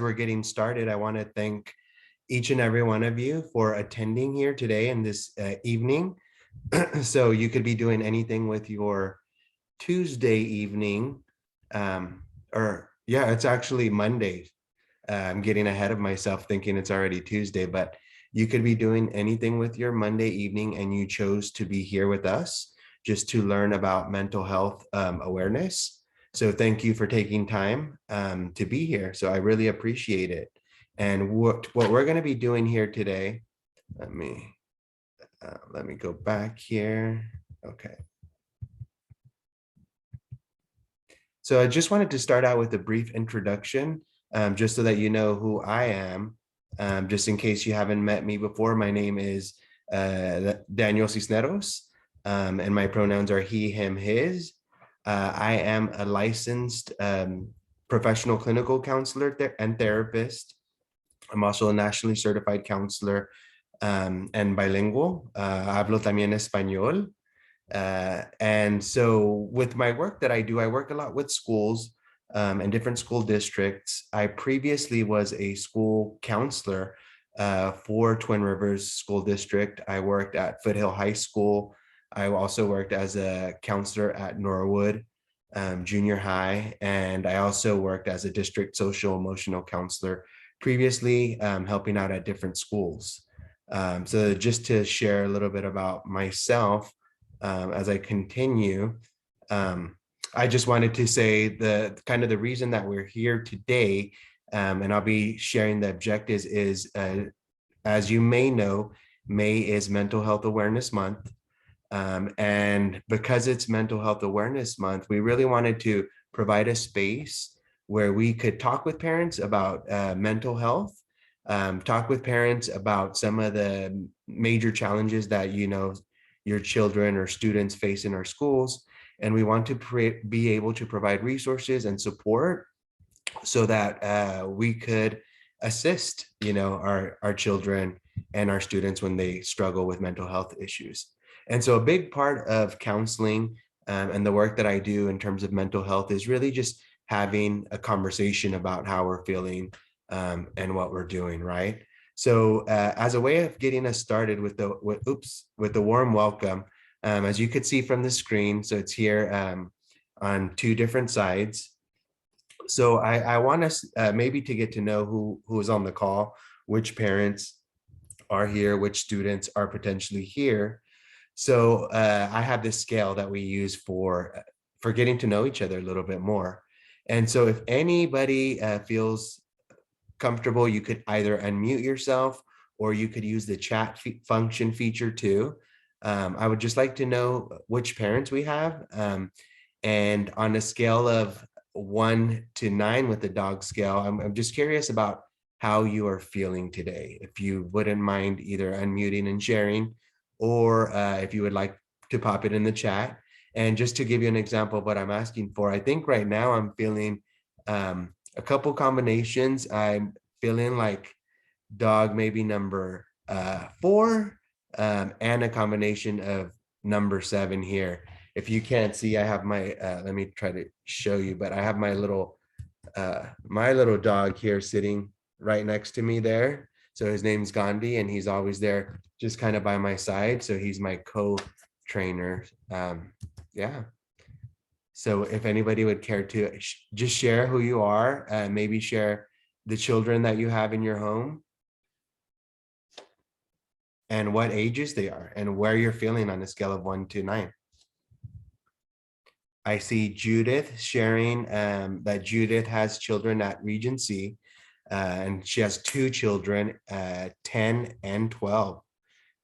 we're getting started, I want to thank each and every one of you for attending here today and this evening. So you could be doing anything with your Tuesday evening, or yeah, it's actually Monday. I'm getting ahead of myself thinking it's already Tuesday, but you could be doing anything with your Monday evening and you chose to be here with us just to learn about mental health awareness. So thank you for taking time to be here. So I really appreciate it. And what we're going to be doing here today, let me go back here. Okay. So I just wanted to start out with a brief introduction, just so that you know who I am. Just in case you haven't met me before, my name is Daniel Cisneros, and my pronouns are he, him, his. I am a licensed professional clinical counselor and therapist. I'm also a nationally certified counselor and bilingual. Hablo también español. And so with my work that I do, I work a lot with schools and different school districts. I previously was a school counselor for Twin Rivers School District. I worked at Foothill High School. I also worked as a counselor at Norwood Junior High. And I also worked as a district social emotional counselor previously, helping out at different schools. So just to share a little bit about myself, as I continue, I just wanted to say the kind of the reason that we're here today, and I'll be sharing the objectives is, as you may know, May is Mental Health Awareness Month. And because it's Mental Health Awareness Month, we really wanted to provide a space where we could talk with parents about mental health, talk with parents about some of the major challenges that, your children or students face in our schools. And we want to be able to provide resources and support so that we could assist, our children and our students when they struggle with mental health issues. And so a big part of counseling and the work that I do in terms of mental health is really just having a conversation about how we're feeling and what we're doing, right? So as a way of getting us started with the warm welcome, as you could see from the screen, so it's here on two different sides. So I want us maybe to get to know who is on the call, which parents are here, which students are potentially here. So I have this scale that we use for getting to know each other a little bit more. And so if anybody feels comfortable, you could either unmute yourself or you could use the chat function feature too. I would just like to know which parents we have. And on a scale of 1 to 9 with the dog scale, I'm just curious about how you are feeling today. If you wouldn't mind either unmuting and sharing, or if you would like to pop it in the chat. And just to give you an example of what I'm asking for, I think right now I'm feeling a couple combinations. I'm feeling like dog maybe number 4, and a combination of number 7 here. If you can't see, I have my let me try to show you, but I have my little dog here sitting right next to me there. So his name's Gandhi, and he's always there just kind of by my side. So he's my co-trainer. Yeah. So if anybody would care to just share who you are, maybe share the children that you have in your home and what ages they are and where you're feeling on a scale of 1 to 9. I see Judith sharing that Judith has children at Regency, and she has 2 children, 10 and 12.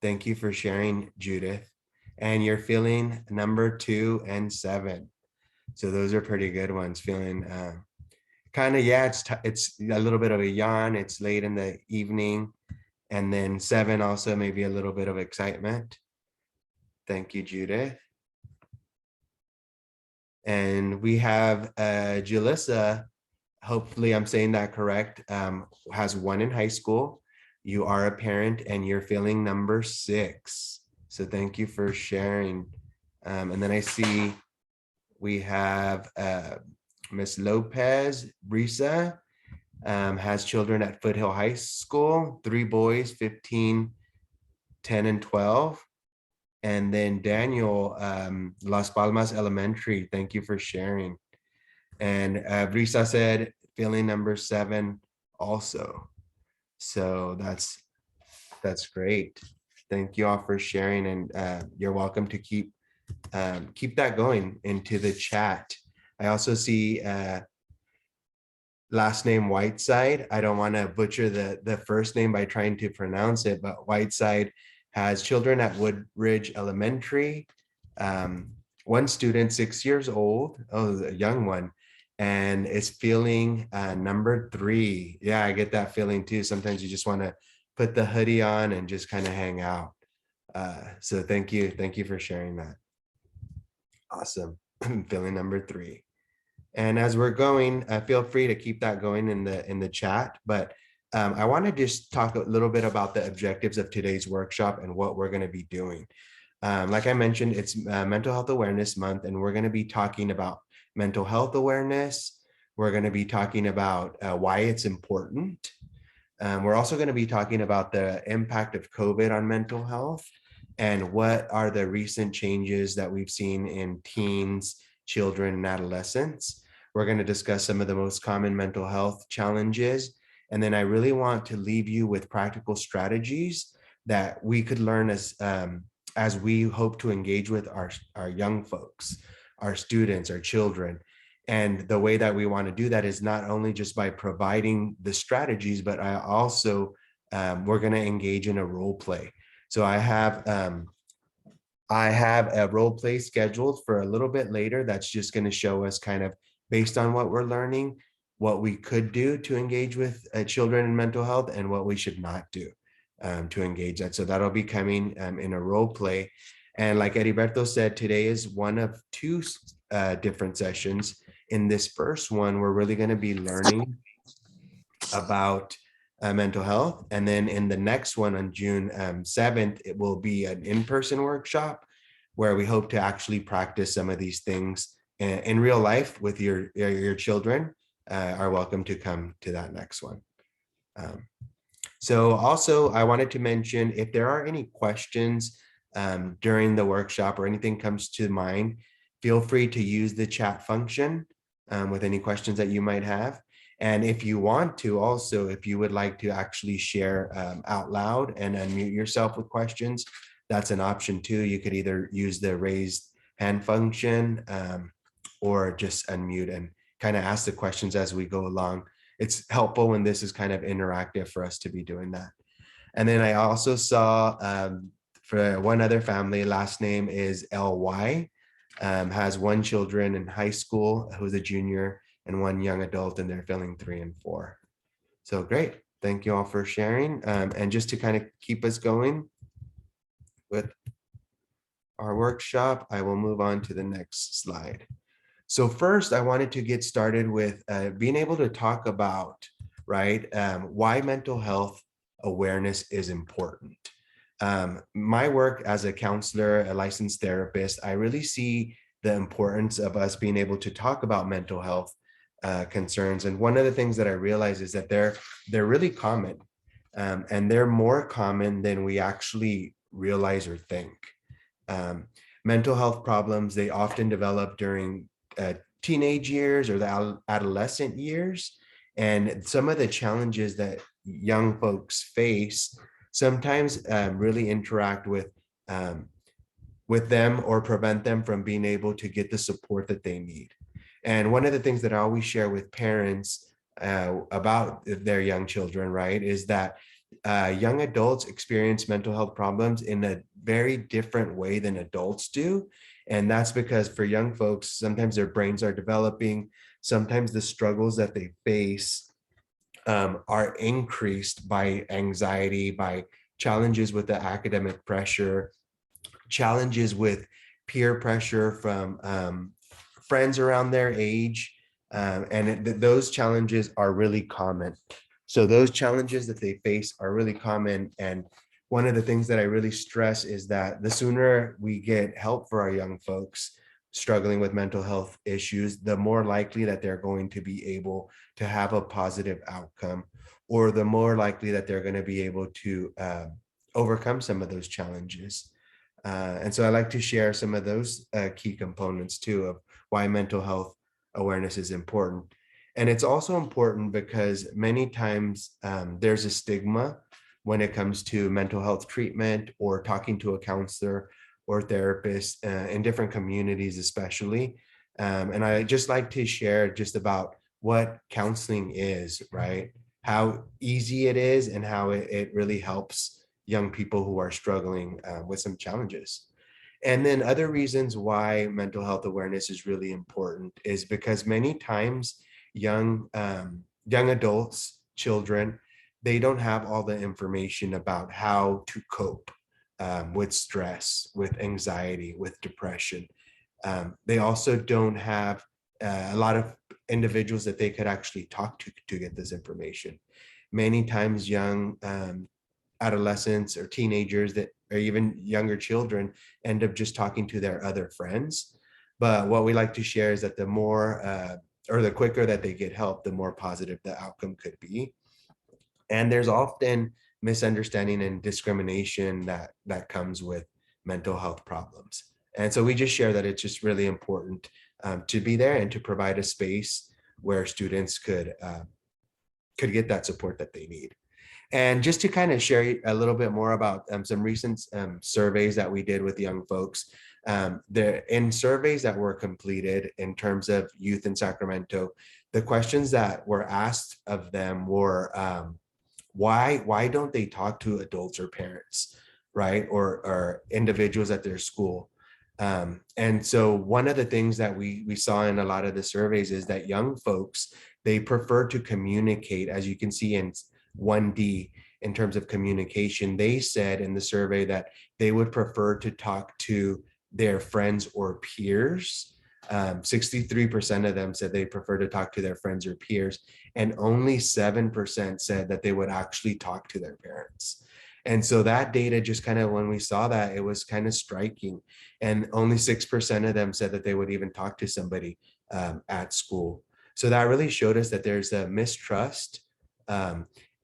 Thank you for sharing, Judith. And you're feeling number 2 and 7. So those are pretty good ones. Feeling kind of, yeah, it's a little bit of a yawn. It's late in the evening. And then 7 also maybe a little bit of excitement. Thank you, Judith. And we have Julissa, hopefully I'm saying that correct, has 1 in high school. You are a parent and you're feeling number 6. So thank you for sharing. And then I see we have Miss Lopez, Brisa. has children at Foothill High School, 3 boys, 15, 10, and 12. And then Daniel, Las Palmas Elementary, thank you for sharing. And Brisa said, feeling number 7 also. So that's great. Thank you all for sharing, and you're welcome to keep that going into the chat. I also see last name Whiteside. I don't want to butcher the first name by trying to pronounce it, but Whiteside has children at Woodridge Elementary. One student, 6 years old, a young one, and is feeling number 3. Yeah, I get that feeling too. Sometimes you just want to put the hoodie on and just kind of hang out. So thank you for sharing that. Awesome. Feeling number 3. And as we're going, feel free to keep that going in the chat. But I want to just talk a little bit about the objectives of today's workshop and what we're going to be doing. Like I mentioned, it's Mental Health Awareness Month, and we're going to be talking about mental health awareness. We're going to be talking about why it's important. We're also going to be talking about the impact of COVID on mental health and what are the recent changes that we've seen in teens, children, and adolescents. We're going to discuss some of the most common mental health challenges. And then I really want to leave you with practical strategies that we could learn as we hope to engage with our young folks, our students, our children. And the way that we want to do that is not only just by providing the strategies, but I also, we're going to engage in a role play. So I have a role play scheduled for a little bit later that's just going to show us kind of based on what we're learning, what we could do to engage with children in mental health and what we should not do to engage that. So that'll be coming in a role play. And like Heriberto said, today is one of 2 different sessions. In this first one, we're really going to be learning about mental health. And then in the next one on June 7th, it will be an in-person workshop where we hope to actually practice some of these things in real life with your children. Are welcome to come to that next one. So also I wanted to mention, if there are any questions during the workshop or anything comes to mind, feel free to use the chat function with any questions that you might have. And if you want to also, if you would like to actually share out loud and unmute yourself with questions, that's an option too. You could either use the raised hand function or just unmute and kind of ask the questions as we go along. It's helpful when this is kind of interactive for us to be doing that. And then I also saw for one other family, last name is LY, has 1 children in high school who's a junior and 1 young adult, and they're feeling 3 and 4. So great. Thank you all for sharing. And just to kind of keep us going with our workshop, I will move on to the next slide. So first, I wanted to get started with being able to talk about, right, why mental health awareness is important. My work as a counselor, a licensed therapist, I really see the importance of us being able to talk about mental health concerns. And one of the things that I realize is that they're really common, and they're more common than we actually realize or think. Mental health problems, they often develop during teenage years or the adolescent years. And some of the challenges that young folks face sometimes really interact with them or prevent them from being able to get the support that they need. And one of the things that I always share with parents about their young children, right, is that young adults experience mental health problems in a very different way than adults do. And that's because for young folks, sometimes their brains are developing, sometimes the struggles that they face are increased by anxiety, by challenges with the academic pressure, challenges with peer pressure from friends around their age. Those challenges are really common. So those challenges that they face are really common. And one of the things that I really stress is that the sooner we get help for our young folks, struggling with mental health issues, the more likely that they're going to be able to have a positive outcome, or the more likely that they're going to be able to overcome some of those challenges. And so I like to share some of those key components too of why mental health awareness is important. And it's also important because many times there's a stigma when it comes to mental health treatment or talking to a counselor or therapist in different communities, especially. And I just like to share just about what counseling is, right? How easy it is and how it really helps young people who are struggling with some challenges. And then other reasons why mental health awareness is really important is because many times young adults, children, they don't have all the information about how to cope with stress, with anxiety, with depression. They also don't have a lot of individuals that they could actually talk to get this information. Many times young adolescents or teenagers that or even younger children end up just talking to their other friends. But what we like to share is that the more or the quicker that they get help, the more positive the outcome could be. And there's often misunderstanding and discrimination that comes with mental health problems. And so we just share that it's just really important to be there and to provide a space where students could get that support that they need. And just to kind of share a little bit more about some recent surveys that we did with young folks, in surveys that were completed in terms of youth in Sacramento, the questions that were asked of them were, why don't they talk to adults or parents, right? Or individuals at their school. And so one of the things that we saw in a lot of the surveys is that young folks, they prefer to communicate, as you can see in 1D in terms of communication. They said in the survey that they would prefer to talk to their friends or peers. 63% of them said they prefer to talk to their friends or peers, and only 7% said that they would actually talk to their parents. And so that data just kind of, when we saw that, it was kind of striking. And only 6% of them said that they would even talk to somebody at school. So that really showed us that there's a mistrust.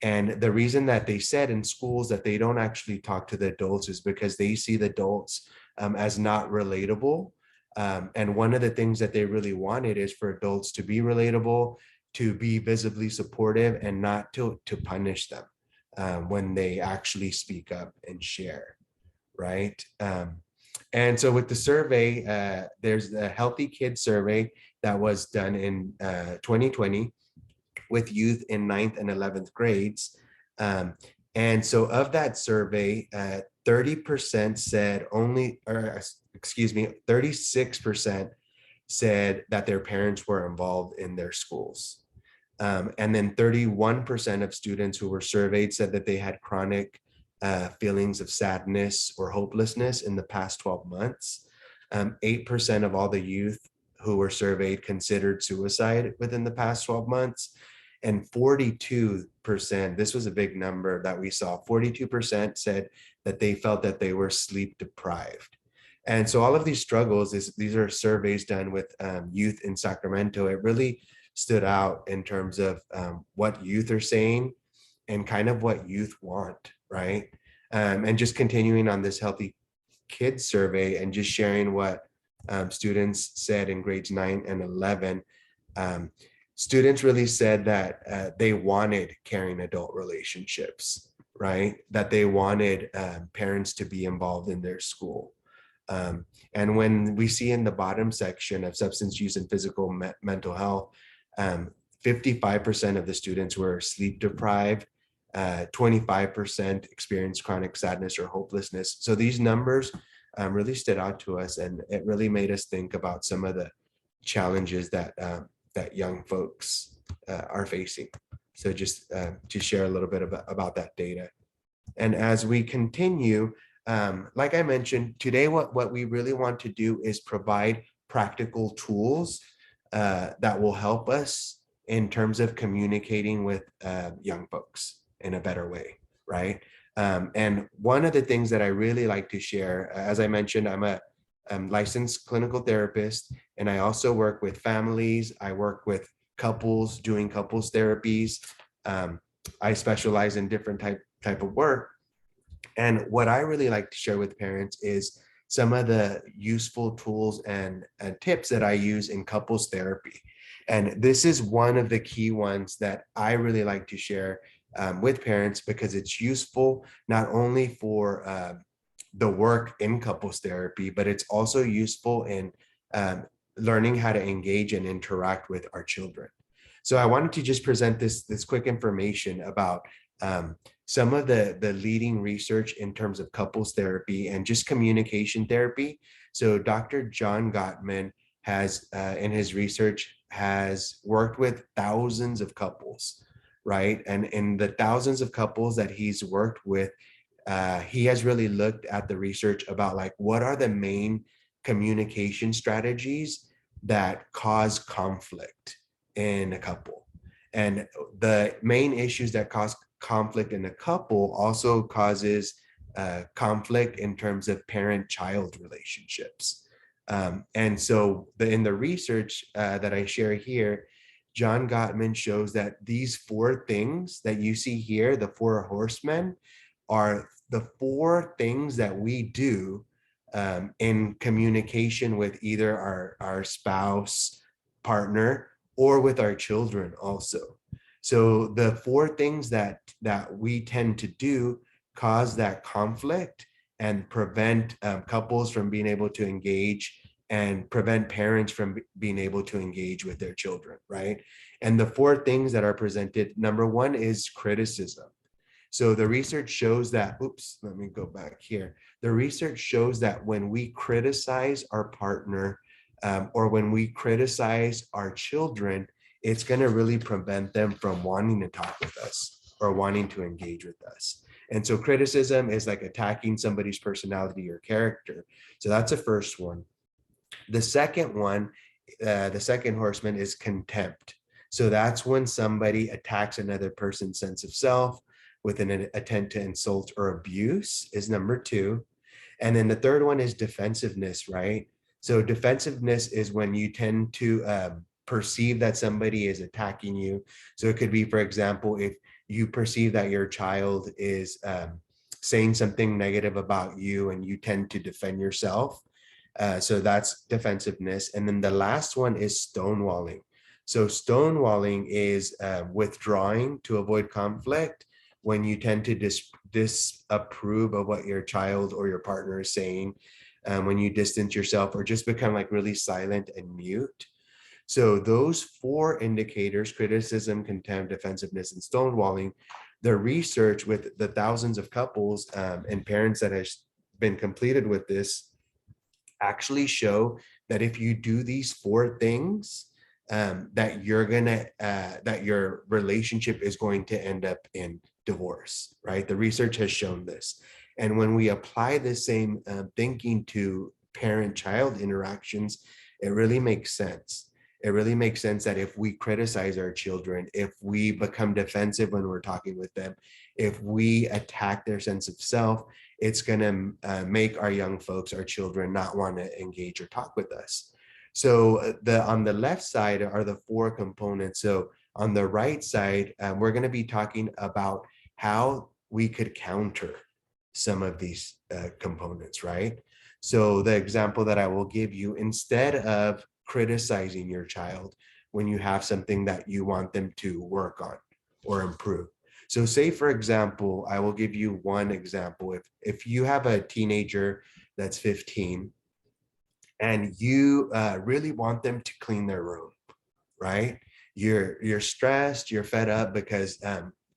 And the reason that they said in schools that they don't actually talk to the adults is because they see the adults as not relatable. And one of the things that they really wanted is for adults to be relatable, to be visibly supportive, and not to punish them when they actually speak up and share, right? And so with the survey, there's a Healthy Kids survey that was done in 2020 with youth in 9th and 11th grades. And so of that survey, 30% said only, or excuse me, 36% said that their parents were involved in their schools. And then 31% of students who were surveyed said that they had chronic feelings of sadness or hopelessness in the past 12 months. 8% of all the youth who were surveyed considered suicide within the past 12 months. And 42%, this was a big number that we saw, 42% said that they felt that they were sleep deprived. And so all of these struggles, these are surveys done with youth in Sacramento. It really stood out in terms of what youth are saying and kind of what youth want, right? And just continuing on this Healthy Kids survey and just sharing what students said in grades 9 and 11. Students really said that they wanted caring adult relationships, right? That they wanted parents to be involved in their school. And when we see in the bottom section of substance use and physical mental health, 55% of the students were sleep deprived, 25% experienced chronic sadness or hopelessness. So these numbers really stood out to us, and it really made us think about some of the challenges that that young folks are facing. So just to share a little bit about that data. And as we continue, like I mentioned, today what we really want to do is provide practical tools that will help us in terms of communicating with young folks in a better way, right? And one of the things that I really like to share, as I mentioned, I'm a licensed clinical therapist, and I also work with families. I work with couples doing couples therapies. Um, I specialize in different type of work. And what I really like to share with parents is some of the useful tools and tips that I use in couples therapy. And this is one of the key ones that I really like to share with parents because it's useful not only for the work in couples therapy, but it's also useful in learning how to engage and interact with our children. So I wanted to just present this quick information about some of the leading research in terms of couples therapy and just communication therapy. So Dr. John Gottman has, in his research, has worked with thousands of couples, right? And in the thousands of couples that he's worked with, he has really looked at the research about like what are the main communication strategies that cause conflict in a couple. And the main issues that cause conflict in a couple also causes conflict in terms of parent-child relationships. And so in the research that I share here, John Gottman shows that these four things that you see here, the four horsemen, are the four things that we do in communication with either our spouse, partner, or with our children also. So the four things that we tend to do cause that conflict and prevent couples from being able to engage and prevent parents from being able to engage with their children, right? And the four things that are presented, number one is criticism. So the research shows that, oops, let me go back here. The research shows that when we criticize our partner or when we criticize our children, it's going to really prevent them from wanting to talk with us or wanting to engage with us. And so criticism is like attacking somebody's personality or character. So that's the first one. The second one, the second horseman is contempt. So that's when somebody attacks another person's sense of self with an intent to insult or abuse is number two. And then the third one is defensiveness, right? So defensiveness is when you tend to perceive that somebody is attacking you. So it could be, for example, if you perceive that your child is saying something negative about you and you tend to defend yourself. So that's defensiveness. And then the last one is stonewalling. So stonewalling is withdrawing to avoid conflict when you tend to disapprove of what your child or your partner is saying, when you distance yourself or just become like really silent and mute. So those four indicators, criticism, contempt, defensiveness, and stonewalling, the research with the thousands of couples and parents that has been completed with this actually show that if you do these four things, that your relationship is going to end up in divorce, right? The research has shown this. And when we apply the same thinking to parent-child interactions, it really makes sense. It really makes sense that if we criticize our children, if we become defensive when we're talking with them, if we attack their sense of self, it's going to make our young folks, our children, not want to engage or talk with us. So on the left side are the four components. So on the right side, we're going to be talking about how we could counter some of these components, right? So the example that I will give you, instead of criticizing your child when you have something that you want them to work on or improve. So say, for example, I will give you one example. If you have a teenager that's 15 and you really want them to clean their room, right? You're stressed, you're fed up because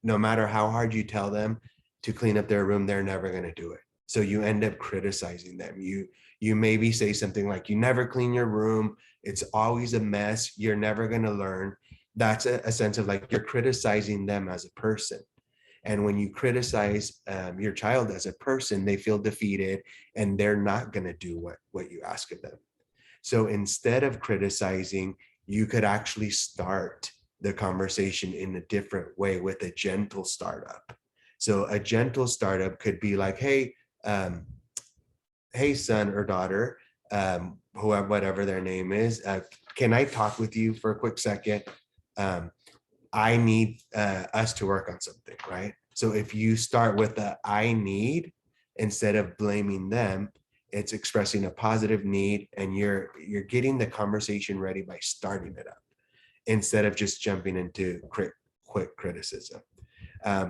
no matter how hard you tell them to clean up their room, they're never going to do it. So you end up criticizing them. You maybe say something like, you never clean your room, it's always a mess, you're never going to learn. That's a sense of like you're criticizing them as a person. And when you criticize your child as a person, they feel defeated and they're not going to do what you ask of them. So instead of criticizing, you could actually start the conversation in a different way with a gentle startup. So a gentle startup could be like, hey, hey, son or daughter, whoever, whatever their name is, can I talk with you for a quick second? I need us to work on something, right? So if you start with the I need instead of blaming them, it's expressing a positive need, and you're getting the conversation ready by starting it up instead of just jumping into quick criticism.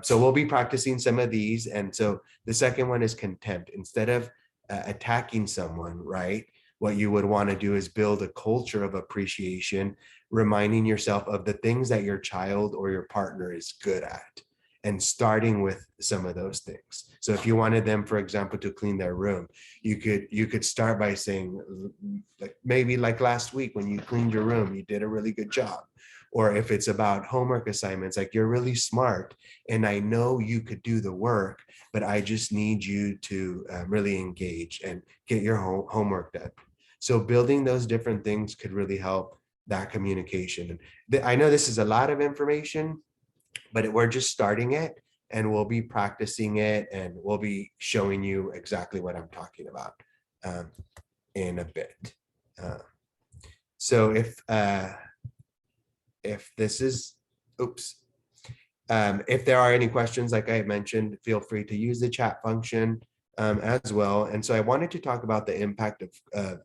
So we'll be practicing some of these. And so the second one is contempt. Instead of attacking someone, right? What you would want to do is build a culture of appreciation, reminding yourself of the things that your child or your partner is good at, and starting with some of those things. So if you wanted them, for example, to clean their room, you could start by saying, like maybe like last week when you cleaned your room, you did a really good job. Or if it's about homework assignments, like you're really smart and I know you could do the work, but I just need you to really engage and get your homework done. So building those different things could really help that communication. And I know this is a lot of information, but we're just starting it, and we'll be practicing it, and we'll be showing you exactly what I'm talking about in a bit. So if this is, oops, if there are any questions, like I mentioned, feel free to use the chat function as well. And so I wanted to talk about the impact of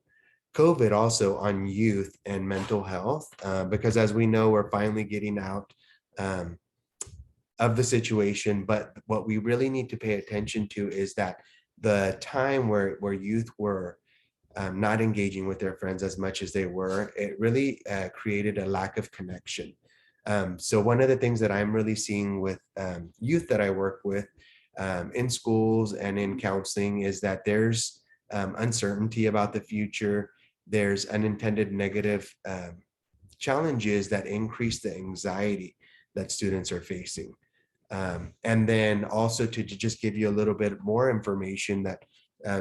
COVID also on youth and mental health, because as we know, we're finally getting out of the situation. But what we really need to pay attention to is that the time where youth were not engaging with their friends as much as they were, it really created a lack of connection. So one of the things that I'm really seeing with youth that I work with in schools and in counseling is that there's uncertainty about the future. There's unintended negative challenges that increase the anxiety that students are facing. And then also to just give you a little bit more information that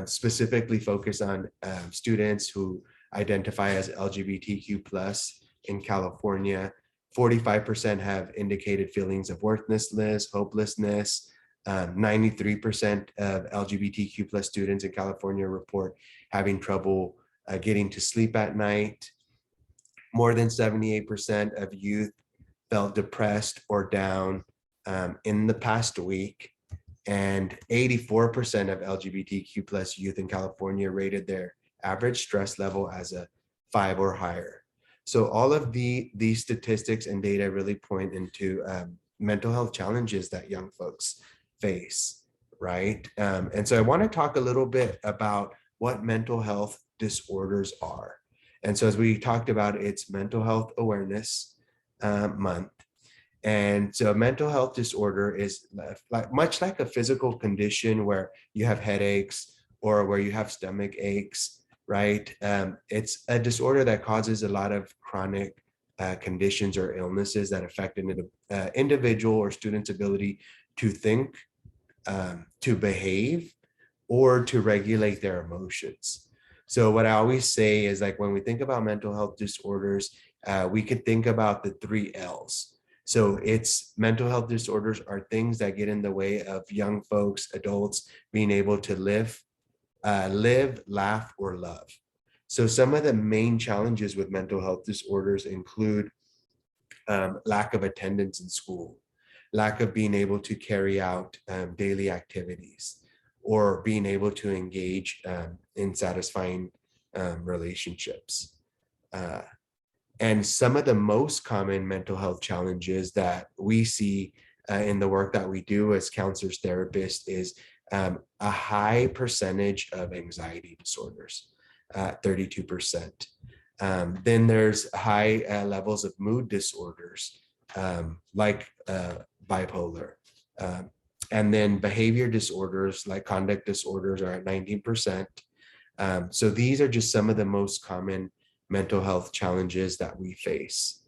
specifically focus on students who identify as LGBTQ plus in California. 45% have indicated feelings of worthlessness, hopelessness. 93% of LGBTQ plus students in California report having trouble getting to sleep at night. More than 78% of youth felt depressed or down in the past week, and 84% of LGBTQ plus youth in California rated their average stress level as a 5 or higher. So all of these statistics and data really point into mental health challenges that young folks face, right? And so I want to talk a little bit about what mental health disorders are. And so as we talked about, it's Mental Health Awareness Month. And so a mental health disorder is much like a physical condition where you have headaches or where you have stomach aches, right? It's a disorder that causes a lot of chronic conditions or illnesses that affect an individual or student's ability to think, to behave, or to regulate their emotions. So what I always say is, like, when we think about mental health disorders, we could think about the 3 L's. So it's mental health disorders are things that get in the way of young folks, adults being able to live, laugh, or love. So some of the main challenges with mental health disorders include lack of attendance in school, lack of being able to carry out daily activities, or being able to engage in satisfying relationships. And some of the most common mental health challenges that we see in the work that we do as counselors, therapists, is a high percentage of anxiety disorders, 32%. Then there's high levels of mood disorders, like bipolar. And then behavior disorders like conduct disorders are at 19%. So these are just some of the most common mental health challenges that we face.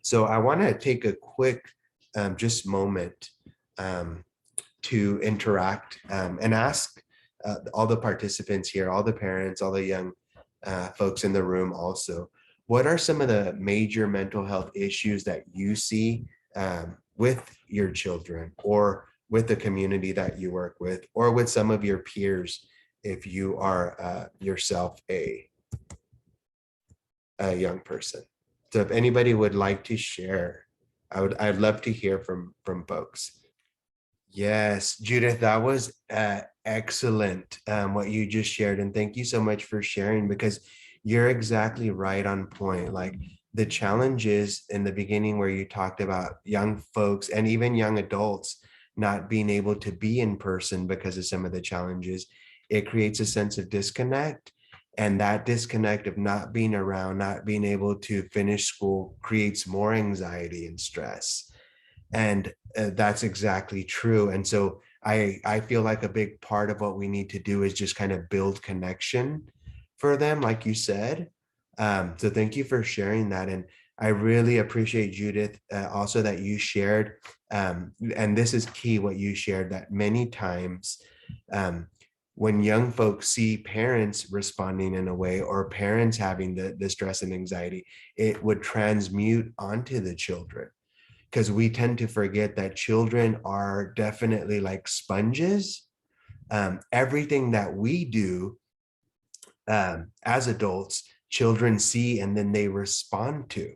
So I want to take a quick just moment to interact and ask all the participants here, all the parents, all the young folks in the room also, what are some of the major mental health issues that you see with your children, or with the community that you work with, or with some of your peers if you are yourself a young person. So if anybody would like to share, I'd love to hear from folks. Yes, Judith, that was excellent what you just shared. And thank you so much for sharing, because you're exactly right on point. Like the challenges in the beginning where you talked about young folks and even young adults not being able to be in person because of some of the challenges, it creates a sense of disconnect. And that disconnect of not being around, not being able to finish school creates more anxiety and stress. And that's exactly true. And so I feel like a big part of what we need to do is just kind of build connection for them, like you said. So thank you for sharing that. And I really appreciate, Judith, also that you shared, and this is key, what you shared, that many times um, when young folks see parents responding in a way, or parents having the stress and anxiety, it would transmute onto the children, because we tend to forget that children are definitely like sponges. Everything that we do as adults, children see and then they respond to.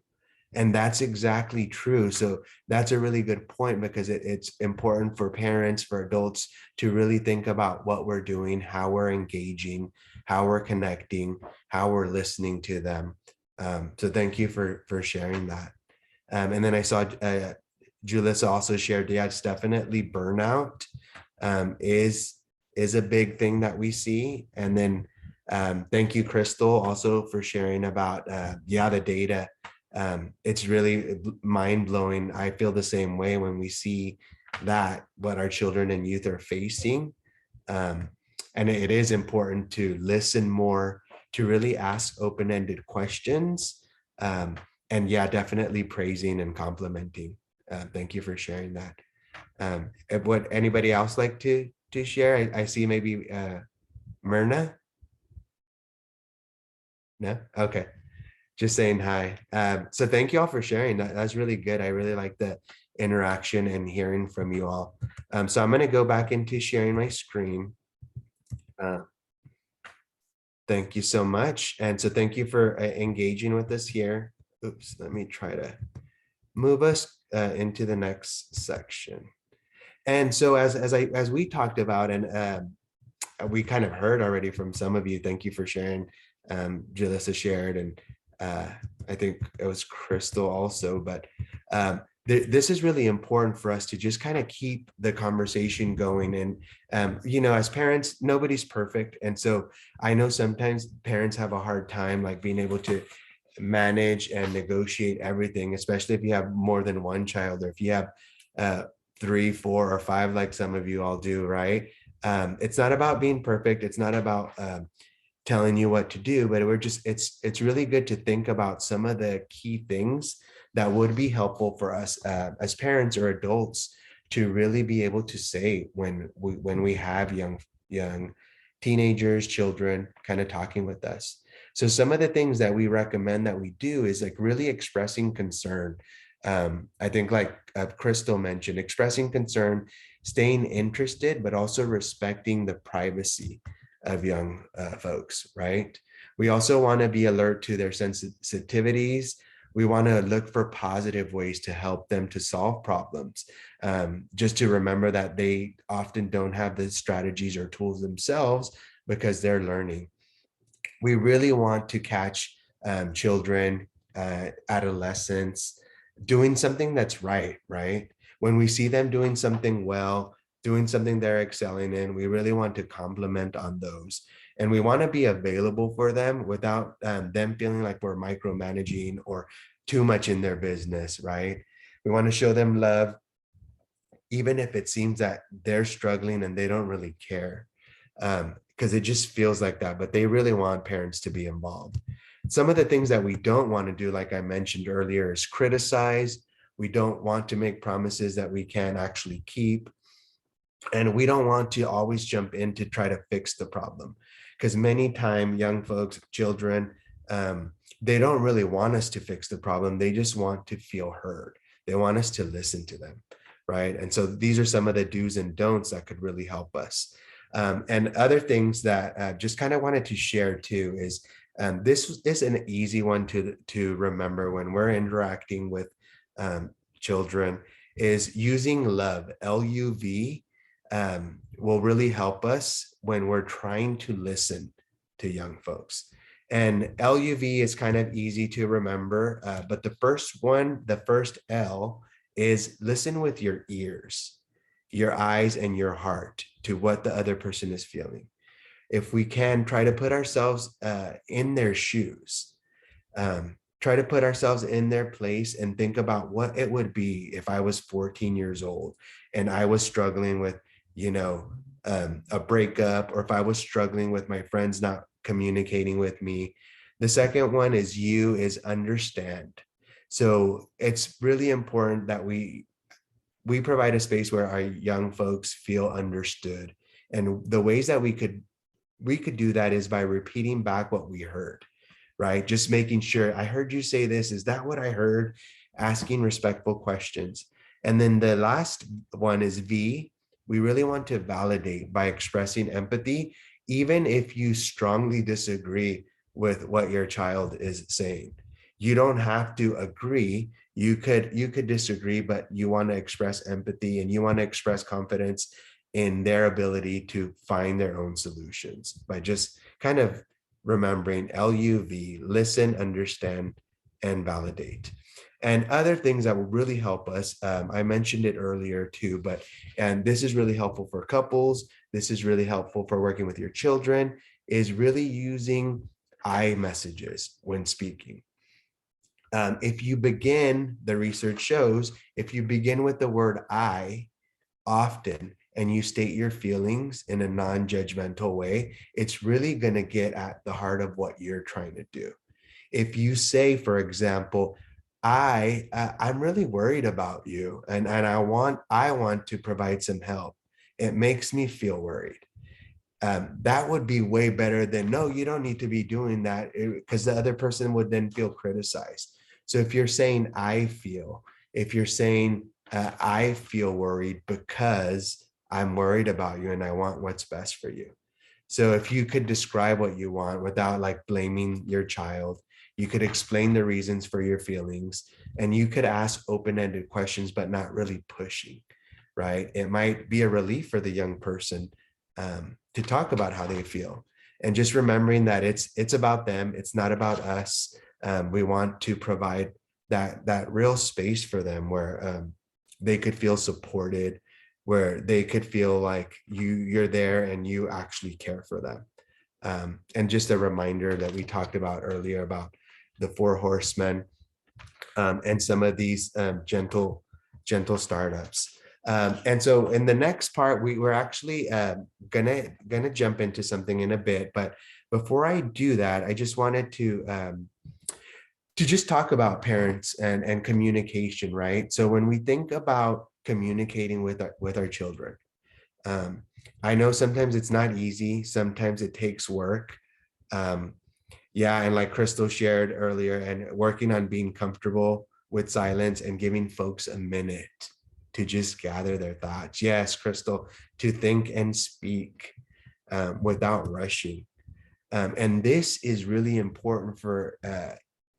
And that's exactly true. So that's a really good point, because it's important for parents, for adults to really think about what we're doing, how we're engaging, how we're connecting, how we're listening to them. So thank you for sharing that. And then I saw Julissa also shared, yeah, it's definitely burnout is a big thing that we see. And then thank you, Crystal, also for sharing about yeah, the data. It's really mind blowing. I feel the same way when we see that what our children and youth are facing. Um, and it is important to listen more, to really ask open-ended questions. And yeah, definitely praising and complimenting. Thank you for sharing that. Would anybody else like to share? I see maybe Myrna. No, okay. Just saying hi. So thank you all for sharing. That's really good. I really like the interaction and hearing from you all. So I'm going to go back into sharing my screen. Uh, Thank you so much. And so thank you for engaging with us here. Oops, let me try to move us into the next section. And so as we talked about, and we kind of heard already from some of you, thank you for sharing. Jalissa shared, and I think it was Crystal also, but this is really important for us to just kind of keep the conversation going. And you know, as parents, nobody's perfect, and so I know sometimes parents have a hard time like being able to manage and negotiate everything, especially if you have more than one child, or if you have uh, 3, 4, or 5, like some of you all do, right? It's not about being perfect. It's not about telling you what to do, but we're just, it's really good to think about some of the key things that would be helpful for us as parents or adults to really be able to say when we have young teenagers, children kind of talking with us. So some of the things that we recommend that we do is like really expressing concern. I think like Crystal mentioned, expressing concern, staying interested, but also respecting the privacy of young folks, right? We also want to be alert to their sensitivities. We want to look for positive ways to help them to solve problems. Just to remember that they often don't have the strategies or tools themselves because they're learning. We really want to catch children, adolescents, doing something that's right, right? When we see them doing something well, doing something they're excelling in, we really want to compliment on those. And we want to be available for them without them feeling like we're micromanaging or too much in their business, right? We want to show them love, even if it seems that they're struggling and they don't really care. Because it just feels like that, but they really want parents to be involved. Some of the things that we don't want to do, like I mentioned earlier, is criticize. We don't want to make promises that we can't actually keep. And we don't want to always jump in to try to fix the problem. Because many times young folks, children, they don't really want us to fix the problem. They just want to feel heard. They want us to listen to them, right? And so these are some of the do's and don'ts that could really help us. And other things that just kind of wanted to share too is this is an easy one to remember when we're interacting with um, children is using love, LUV, will really help us when we're trying to listen to young folks. And LUV is kind of easy to remember, but the first L is listen with your ears, your eyes, and your heart to what the other person is feeling. If we can try to put ourselves in their shoes, try to put ourselves in their place and think about what it would be if I was 14 years old and I was struggling with, you know, a breakup, or if I was struggling with my friends not communicating with me. The second one is understand. So it's really important that we provide a space where our young folks feel understood. And the ways that we could do that is by repeating back what we heard, right? Just making sure, I heard you say this. Is that what I heard? Asking respectful questions. And then the last one is V. We really want to validate by expressing empathy, even if you strongly disagree with what your child is saying. You don't have to agree. You could disagree, but you want to express empathy and you want to express confidence in their ability to find their own solutions by just kind of remembering LUV, listen, understand, and validate. And other things that will really help us, I mentioned it earlier too, and this is really helpful for couples, this is really helpful for working with your children, is really using I messages when speaking. The research shows, if you begin with the word I often and you state your feelings in a non-judgmental way, it's really going to get at the heart of what you're trying to do. If you say, for example, I'm really worried about you, and I want to provide some help. It makes me feel worried. That would be way better than, no, you don't need to be doing that, because the other person would then feel criticized. So if you're saying if you're saying I feel worried because I'm worried about you and I want what's best for you. So if you could describe what you want without like blaming your child, you could explain the reasons for your feelings, and you could ask open-ended questions, but not really pushing, right? It might be a relief for the young person to talk about how they feel, and just remembering that it's about them, it's not about us. We want to provide that real space for them where they could feel supported, where they could feel like you're there and you actually care for them. And just a reminder that we talked about earlier about the four horsemen, and some of these gentle startups. And so in the next part, we're actually gonna jump into something in a bit. But before I do that, I just wanted to just talk about parents and communication, right? So when we think about communicating with our children, um, I know sometimes it's not easy, sometimes it takes work. Um, yeah, and like Crystal shared earlier, and working on being comfortable with silence and giving folks a minute to just gather their thoughts. Yes, Crystal, to think and speak without rushing. And this is really important for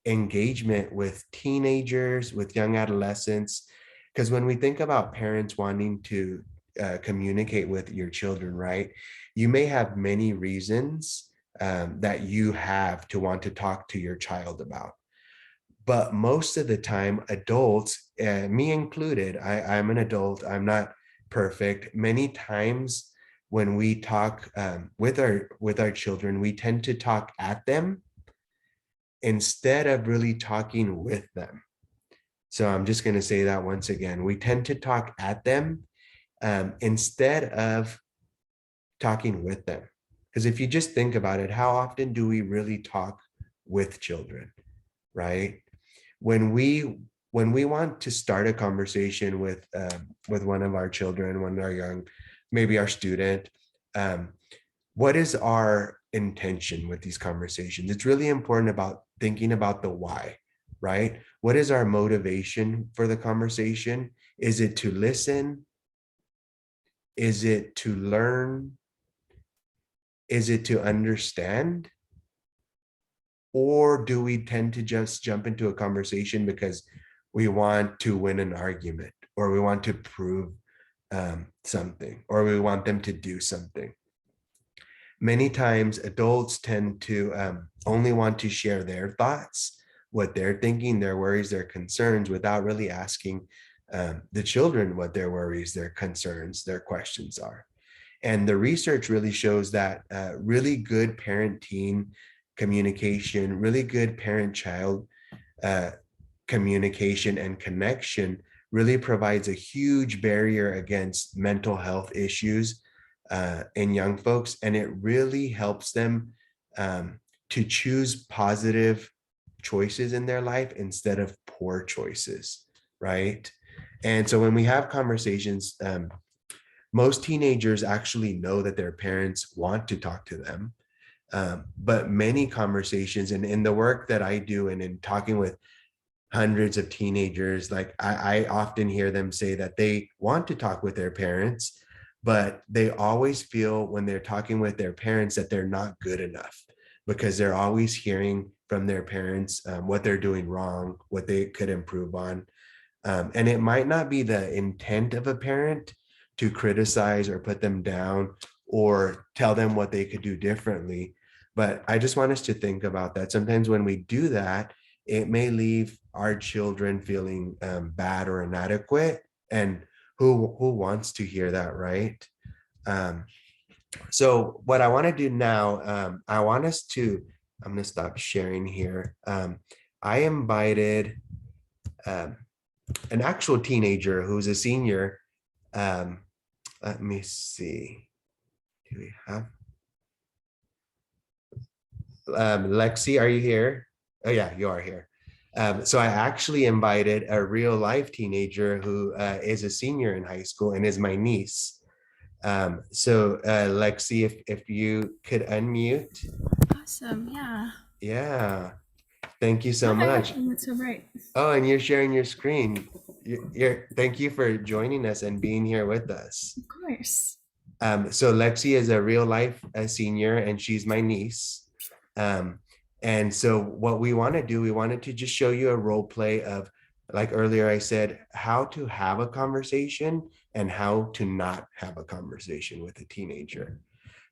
engagement with teenagers, with young adolescents, because when we think about parents wanting to communicate with your children, right, you may have many reasons that you have to want to talk to your child about. But most of the time, adults, me included, I'm an adult, I'm not perfect. Many times when we talk with our children, we tend to talk at them instead of really talking with them. So I'm just going to say that once again. We tend to talk at them instead of talking with them. Because if you just think about it, how often do we really talk with children, right? When we want to start a conversation with one of our children, when they're young, maybe our student, what is our intention with these conversations? It's really important about thinking about the why, right? What is our motivation for the conversation? Is it to listen? Is it to learn? Is it to understand? Or do we tend to just jump into a conversation because we want to win an argument, or we want to prove something, or we want them to do something? Many times adults tend to only want to share their thoughts, what they're thinking, their worries, their concerns, without really asking the children what their worries, their concerns, their questions are. And the research really shows that really good parent-teen communication, really good parent-child uh, communication and connection really provides a huge barrier against mental health issues in young folks. And it really helps them to choose positive choices in their life instead of poor choices, right? And so when we have conversations, most teenagers actually know that their parents want to talk to them. But many conversations, and in the work that I do and in talking with hundreds of teenagers, like I often hear them say that they want to talk with their parents, but they always feel when they're talking with their parents that they're not good enough, because they're always hearing from their parents what they're doing wrong, what they could improve on. And it might not be the intent of a parent to criticize or put them down or tell them what they could do differently. But I just want us to think about that. Sometimes when we do that, it may leave our children feeling bad or inadequate. And who wants to hear that, right? Um, so what I want to do now, I want us to, I'm going to stop sharing here. I invited um, an actual teenager who's a senior. Um, Let me see. Do we have Lexi? Are you here? Oh yeah, you are here. So I actually invited a real life teenager who is a senior in high school and is my niece. So Lexi, if you could unmute. Awesome. Yeah. Yeah, thank you so Hi. much. That's so bright. Oh, and you're sharing your screen. Thank you for joining us and being here with us. Of course. So Lexi is a real life senior, and she's my niece. Um, and so what we want to do, we wanted to just show you a role play of, like earlier I said, how to have a conversation and how to not have a conversation with a teenager.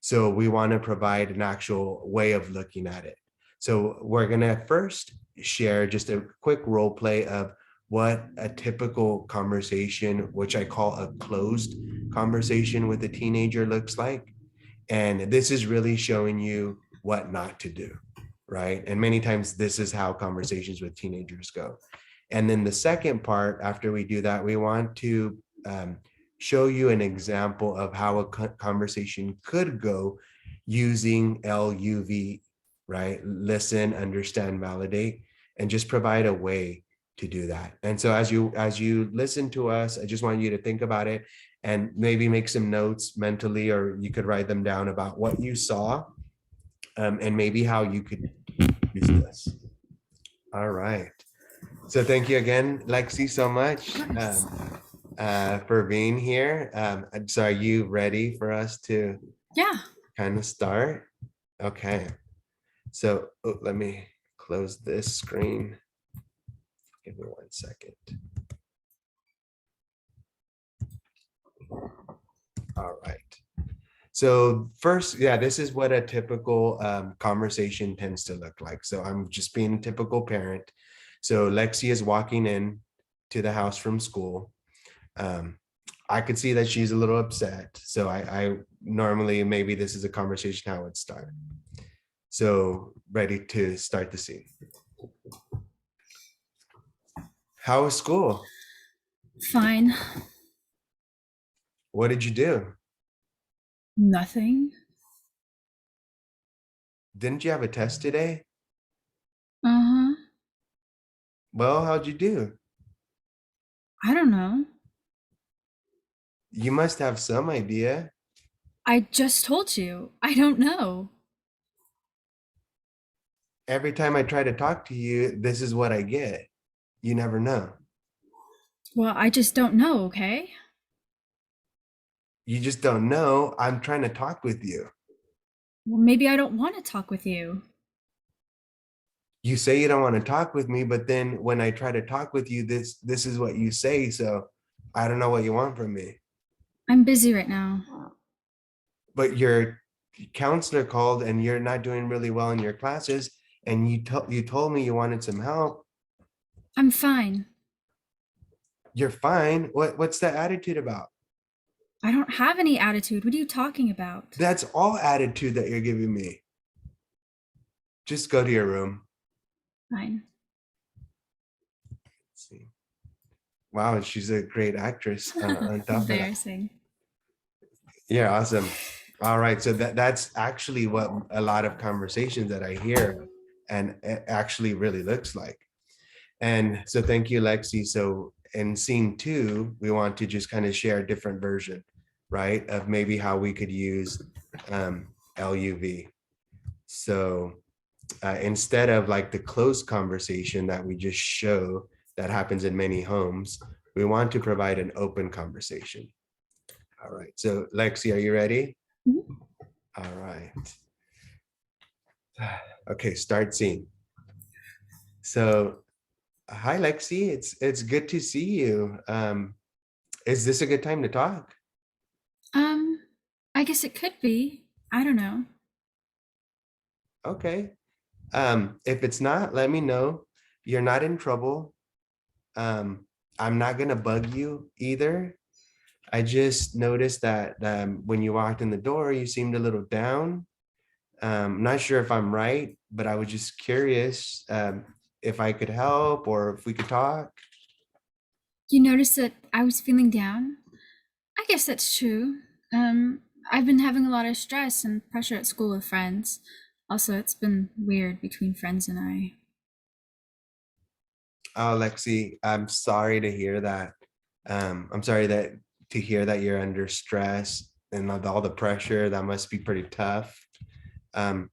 So we want to provide an actual way of looking at it. So we're going to first share just a quick role play of what a typical conversation, which I call a closed conversation with a teenager, looks like. And this is really showing you what not to do, right? And many times this is how conversations with teenagers go. And then the second part, after we do that, we want to show you an example of how a conversation could go using LUV, right? Listen, understand, validate, and just provide a way to do that. And so as you listen to us, I just want you to think about it and maybe make some notes mentally, or you could write them down about what you saw, and maybe how you could use this. All right. So thank you again, Lexi, so much Of course. for being here. So are you ready for us to Yeah. kind of start? Okay. So let me close this screen. Give me 1 second. All right. So first, yeah, this is what a typical conversation tends to look like. So I'm just being a typical parent. So Lexi is walking in to the house from school. Um, I could see that she's a little upset. So I normally, maybe this is a conversation how it would start. So ready to start the scene. How was school? Fine. What did you do? Nothing. Didn't you have a test today? Uh-huh. Well, how'd you do? I don't know. You must have some idea. I just told you. I don't know. Every time I try to talk to you, this is what I get. You never know. Well, I just don't know, okay? You just don't know. I'm trying to talk with you. Well, maybe I don't want to talk with you. You say you don't want to talk with me, but then when I try to talk with you, this is what you say. So I don't know what you want from me. I'm busy right now. But your counselor called and you're not doing really well in your classes, and you told me you wanted some help. I'm fine. You're fine. What's the attitude about? I don't have any attitude. What are you talking about? That's all attitude that you're giving me. Just go to your room. Fine. Let's see. Wow, she's a great actress on top of that. Embarrassing. Yeah, awesome. All right, so that's actually what a lot of conversations that I hear and it actually really looks like. And so thank you, Lexi. So in scene two, we want to just kind of share a different version, right? Of maybe how we could use LUV. So instead of like the closed conversation that we just show that happens in many homes, we want to provide an open conversation. All right. So Lexi, are you ready? Mhm. All right. Okay, start scene. So hi Lexi, it's good to see you. Is this a good time to talk? Um, I guess it could be. I don't know. Okay. If it's not, let me know. You're not in trouble. I'm not gonna bug you either. I just noticed that when you walked in the door, you seemed a little down. Not sure if I'm right, but I was just curious if I could help or if we could talk. You noticed that I was feeling down? I guess that's true. Um, I've been having a lot of stress and pressure at school with friends. Also, it's been weird between friends and I. Oh, Lexi, I'm sorry to hear that. I'm sorry that to hear that you're under stress and all the pressure. That must be pretty tough. Um,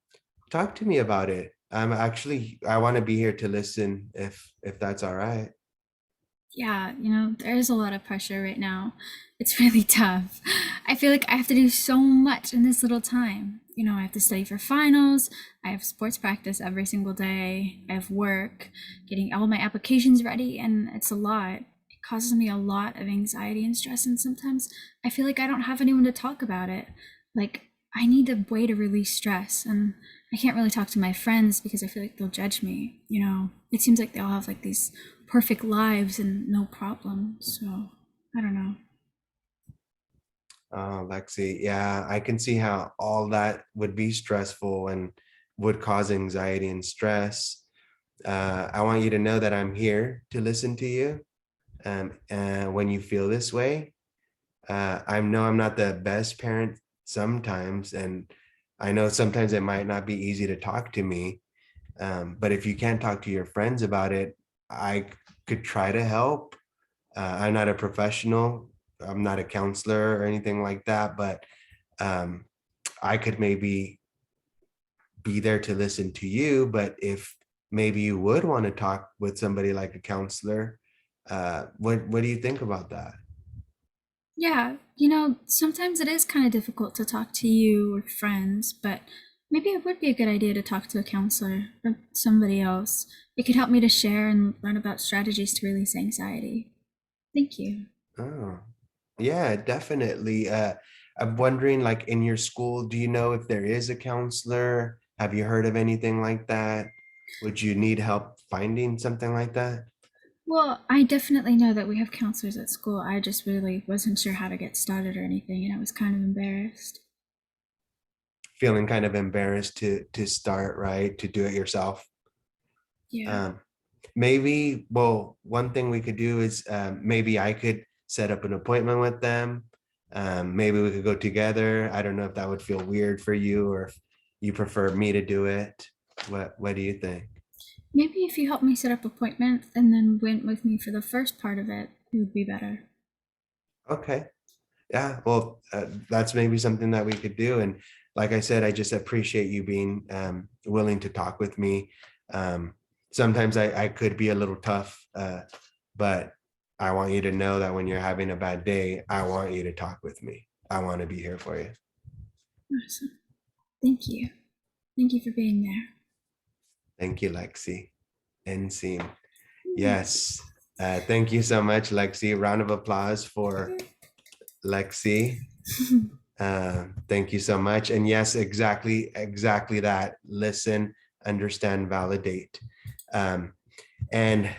Talk to me about it. I want to be here to listen if that's all right. Yeah, there's a lot of pressure right now. It's really tough. I feel like I have to do so much in this little time. I have to study for finals, I have sports practice every single day, I have work, getting all my applications ready, and it's a lot. It causes me a lot of anxiety and stress, and sometimes I feel like I don't have anyone to talk about it. Like, I need a way to release stress, and I can't really talk to my friends because I feel like they'll judge me. It seems like they all have like these perfect lives and no problems. So I don't know. Oh, Lexi, yeah, I can see how all that would be stressful and would cause anxiety and stress. I want you to know that I'm here to listen to you. When you feel this way, I know I'm not the best parent sometimes, and I know sometimes it might not be easy to talk to me. But if you can't talk to your friends about it, I could try to help. I'm not a professional. I'm not a counselor or anything like that, but um, I could maybe be there to listen to you. But if maybe you would want to talk with somebody like a counselor, what do you think about that? Yeah, sometimes it is kind of difficult to talk to you or friends, but maybe it would be a good idea to talk to a counselor or somebody else. It could help me to share and learn about strategies to release anxiety. Thank you. Oh, yeah, definitely. I'm wondering, like in your school, do you know if there is a counselor? Have you heard of anything like that? Would you need help finding something like that? Well, I definitely know that we have counselors at school. I just really wasn't sure how to get started or anything, and I was kind of embarrassed. Feeling kind of embarrassed to start, right? To do it yourself. Yeah. Um, Maybe, well, one thing we could do is maybe I could set up an appointment with them. Maybe we could go together. I don't know if that would feel weird for you or if you prefer me to do it. What do you think? Maybe if you help me set up appointments and then went with me for the first part of it, it would be better. Okay. Yeah, well, that's maybe something that we could do. And like I said, I just appreciate you being willing to talk with me. Um, Sometimes I could be a little tough, but I want you to know that when you're having a bad day, I want you to talk with me. I want to be here for you. Awesome. Thank you. Thank you for being there. Thank you, Lexi. End scene. Yes. Thank you so much, Lexi. Round of applause for Lexi. Thank you so much. And yes, exactly that. Listen, understand, validate. And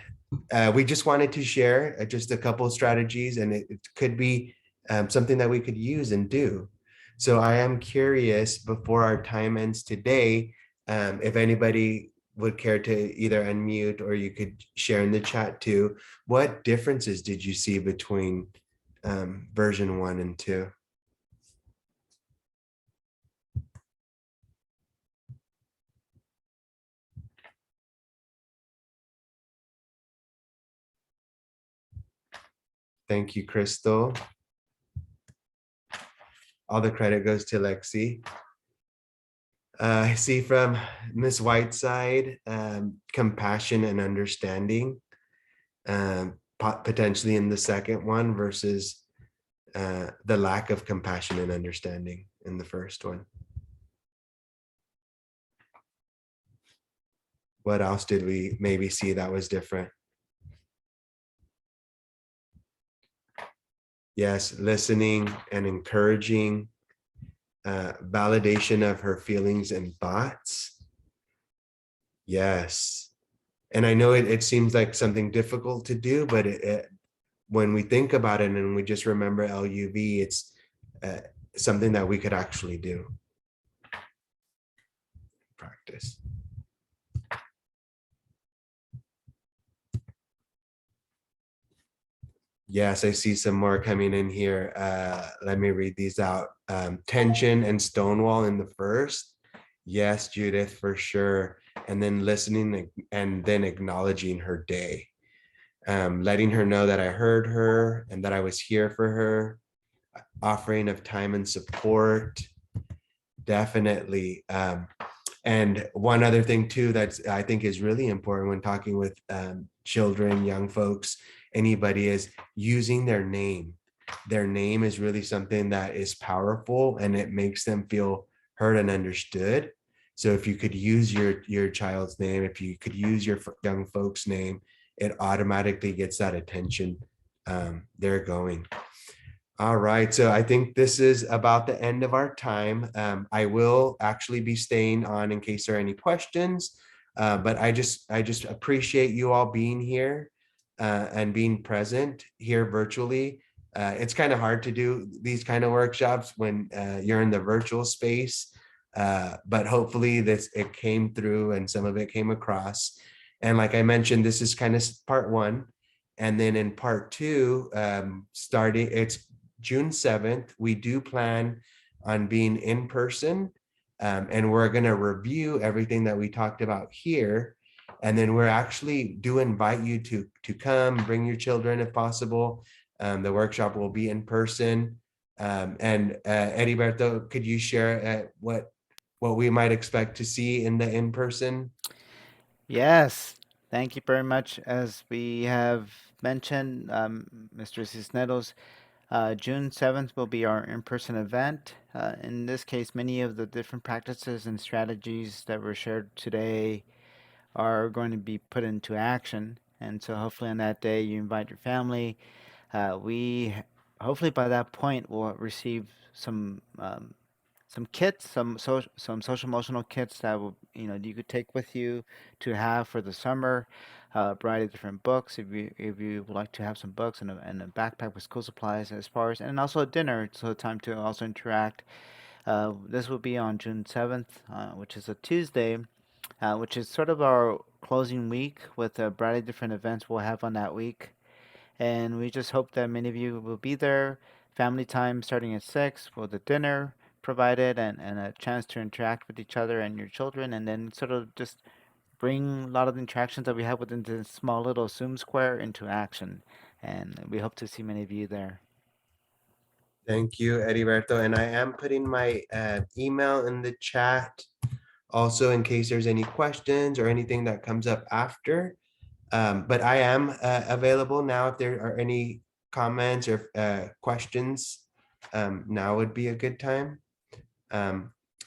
we just wanted to share just a couple of strategies, and it could be something that we could use and do. So I am curious, before our time ends today, if anybody would care to either unmute or you could share in the chat too, what differences did you see between version 1 and 2? Thank you, Crystal. All the credit goes to Lexi. I see from Miss Whiteside, compassion and understanding, potentially in the second one versus the lack of compassion and understanding in the first one. What else did we maybe see that was different? Yes, listening and encouraging, validation of her feelings and thoughts. Yes. And I know it seems like something difficult to do, but when we think about it and we just remember LUV, it's something that we could actually do. Practice. Yes, I see some more coming in here. Let me read these out. Tension and Stonewall in the first. Yes, Judith, for sure. And then listening and then acknowledging her day. Letting her know that I heard her and that I was here for her. Offering of time and support. Definitely. And one other thing too that I think is really important when talking with children, young folks, anybody, is using their name. Their name is really something that is powerful, and it makes them feel heard and understood. So if you could use your child's name, if you could use your young folks' name, it automatically gets that attention they're going. All right, so I think this is about the end of our time. I will actually be staying on in case there are any questions, but I just appreciate you all being here and being present here virtually. It's kind of hard to do these kind of workshops when you're in the virtual space, but hopefully it came through and some of it came across. And like I mentioned, this is kind of part 1. And then in part 2, it's June 7th, we do plan on being in person, and we're going to review everything that we talked about here. And then we're actually do invite you to come, bring your children if possible. The workshop will be in person. And Heriberto, could you share what we might expect to see in the in-person? Yes, thank you very much. As we have mentioned, Mr. Cisneros, June 7th will be our in-person event. In this case, many of the different practices and strategies that were shared today are going to be put into action. And so hopefully on that day, you invite your family. We hopefully by that point will receive some kits, some social emotional kits that will you could take with you to have for the summer. A variety of different books if you would like to have some books and a backpack with school supplies as far as, and also a dinner, so time to also interact. This will be on June 7th, which is a Tuesday, which is sort of our closing week with a variety of different events we'll have on that week. And we just hope that many of you will be there. Family time starting at 6 with a dinner provided, and a chance to interact with each other and your children, and then sort of just bring a lot of the interactions that we have within this small little Zoom square into action. And we hope to see many of you there. Thank you, Heriberto. And I am putting my email in the chat also in case there's any questions or anything that comes up after. But I am available now if there are any comments or questions. Now would be a good time.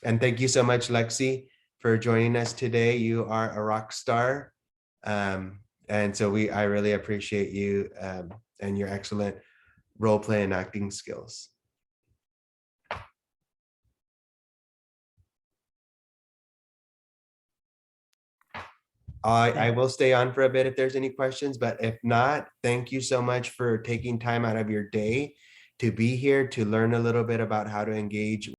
And thank you so much, Lexi, for joining us today. You are a rock star. And so I really appreciate you and your excellent role play and acting skills. I will stay on for a bit if there's any questions, but if not, thank you so much for taking time out of your day to be here to learn a little bit about how to engage